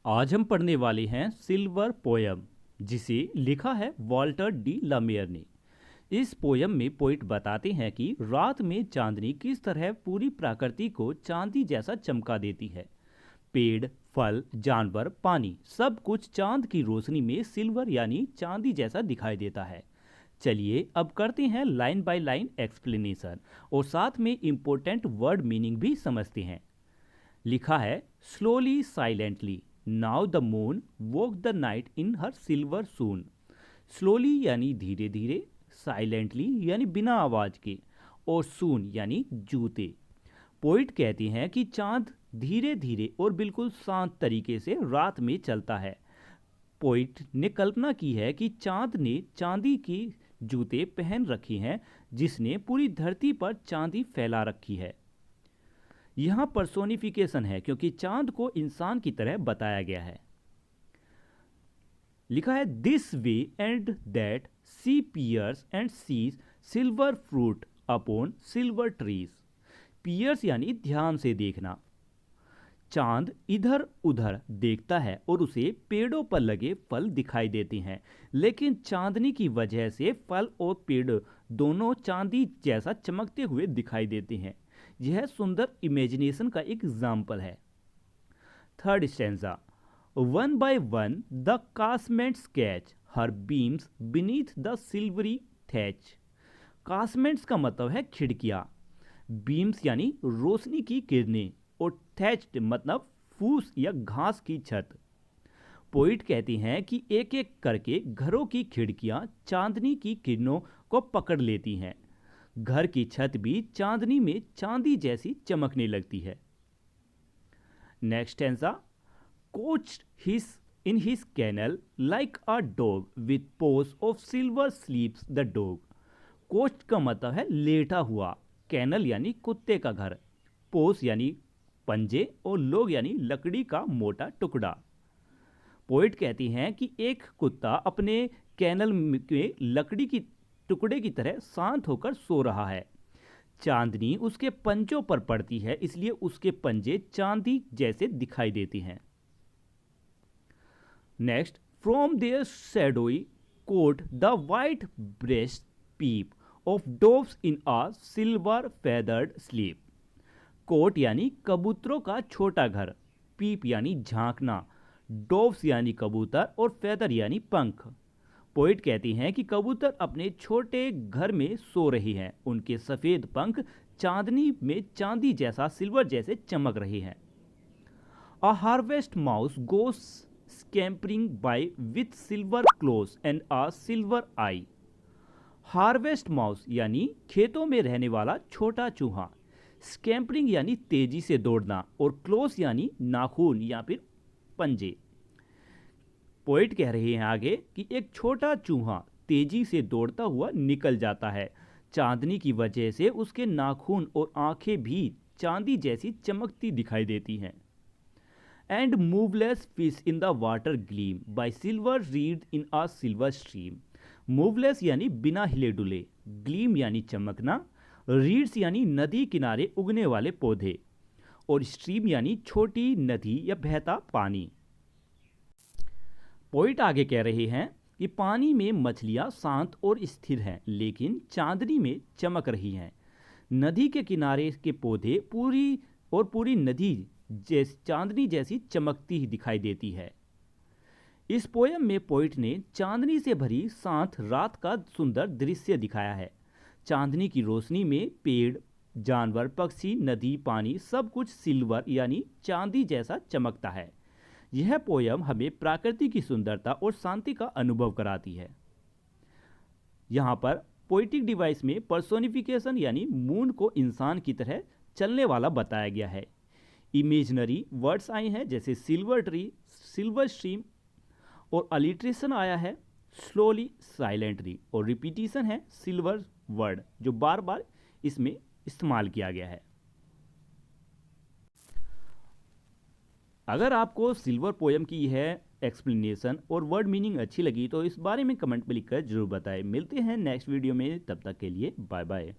आज हम पढ़ने वाले हैं सिल्वर पोयम, जिसे लिखा है वॉल्टर डी लमेयर ने। इस पोयम में पोइट बताते हैं कि रात में चांदनी किस तरह पूरी प्रकृति को चांदी जैसा चमका देती है। पेड़, फल, जानवर, पानी, सब कुछ चांद की रोशनी में सिल्वर यानी चांदी जैसा दिखाई देता है। चलिए अब करते हैं लाइन बाय लाइन एक्सप्लेनेशन और साथ में इम्पोर्टेंट वर्ड मीनिंग भी समझते हैं। लिखा है, slowly silently now the moon woke the night in her silver soon. Slowly यानी धीरे धीरे, साइलेंटली यानी बिना आवाज के, और सून यानी जूते। पोइट कहते हैं कि चांद धीरे धीरे और बिल्कुल शांत तरीके से रात में चलता है। पोइट ने कल्पना की है कि चांद ने चांदी की जूते पहन रखे हैं, जिसने पूरी धरती पर चांदी फैला रखी है। यहाँ पर्सोनिफिकेशन है क्योंकि चांद को इंसान की तरह बताया गया है। लिखा है, this way and that she peers and sees silver fruit upon silver trees. Peers यानी ध्यान से देखना। चांद इधर उधर देखता है और उसे पेड़ों पर लगे फल दिखाई देते हैं, लेकिन चांदनी की वजह से फल और पेड़ दोनों चांदी जैसा चमकते हुए दिखाई देते हैं। यह सुंदर इमेजिनेशन का एक एग्जाम्पल है। Third stanza, one by one the casements catch her beams beneath the silvery thatch. Casements का मतलब है खिड़कियां, बीम्स यानी रोशनी की किरणें, और थैच्ड मतलब फूस या घास की छत। पोइट कहते हैं कि एक एक करके घरों की खिड़कियां चांदनी की किरणों को पकड़ लेती हैं। घर की छत भी चांदनी में चांदी जैसी चमकने लगती है। Next stanza, couched his in his kennel like a dog with paws of silver sleeps the dog. Couched का मतलब है लेटा हुआ, कैनल यानी कुत्ते का घर, पोज यानी पंजे, और लोग यानी लकड़ी का मोटा टुकड़ा। पोइट कहती हैं कि एक कुत्ता अपने कैनल में लकड़ी की टुकड़े की तरह शांत होकर सो रहा है। चांदनी उसके पंजों पर पड़ती है, इसलिए उसके पंजे चांदी जैसे दिखाई देते हैं। Next, from their shadowy cote the white breast peep of doves in a silver feathered sleep. Cote यानी कबूतरों का छोटा घर, पीप यानी झांकना, डोव्स यानी कबूतर, और फेदर यानी पंख। पोइट कहती हैं कि कबूतर अपने छोटे घर में सो रही हैं, उनके सफ़ेद पंख चांदनी में चांदी जैसा सिल्वर जैसे चमक रहे हैं। A harvest mouse goes scampering by with silver claws and a silver eye. Harvest mouse यानी खेतों में रहने वाला छोटा चूहा, स्कैम्परिंग यानी तेजी से दौड़ना, और क्लोज यानी नाखून या फिर पंजे। पोइट कह रहे हैं आगे कि एक छोटा चूहा तेजी से दौड़ता हुआ निकल जाता है। चांदनी की वजह से उसके नाखून और आंखें भी चांदी जैसी चमकती दिखाई देती हैं। And moveless fish in the water gleam bye silver read in a silver stream. Moveless यानी बिना हिले डुले, ग्लीम यानी चमकना, रीड्स यानी नदी किनारे उगने वाले पौधे, और स्ट्रीम यानी छोटी नदी या बहता पानी। पोइट आगे कह रहे हैं कि पानी में मछलियां शांत और स्थिर हैं, लेकिन चांदनी में चमक रही हैं। नदी के किनारे के पौधे पूरी नदी चांदनी जैसी चमकती ही दिखाई देती है। इस पोयम में पोइट ने चांदनी से भरी शांत रात का सुंदर दृश्य दिखाया है। चांदनी की रोशनी में पेड़, जानवर, पक्षी, नदी, पानी, सब कुछ सिल्वर यानी चांदी जैसा चमकता है। यह पोयम हमें प्रकृति की सुंदरता और शांति का अनुभव कराती है। यहाँ पर पोइटिक डिवाइस में पर्सोनिफिकेशन यानी मून को इंसान की तरह चलने वाला बताया गया है। इमेजनरी वर्ड्स आए हैं जैसे सिल्वर ट्री, सिल्वर स्ट्रीम, और अलिट्रेशन आया है स्लोली साइलेंटली, और रिपीटिशन है सिल्वर वर्ड जो बार बार इसमें इस्तेमाल किया गया है। अगर आपको सिल्वर पोयम की यह एक्सप्लेनेशन और वर्ड मीनिंग अच्छी लगी तो इस बारे में कमेंट में लिखकर जरूर बताएं। मिलते हैं नेक्स्ट वीडियो में, तब तक के लिए बाय बाय।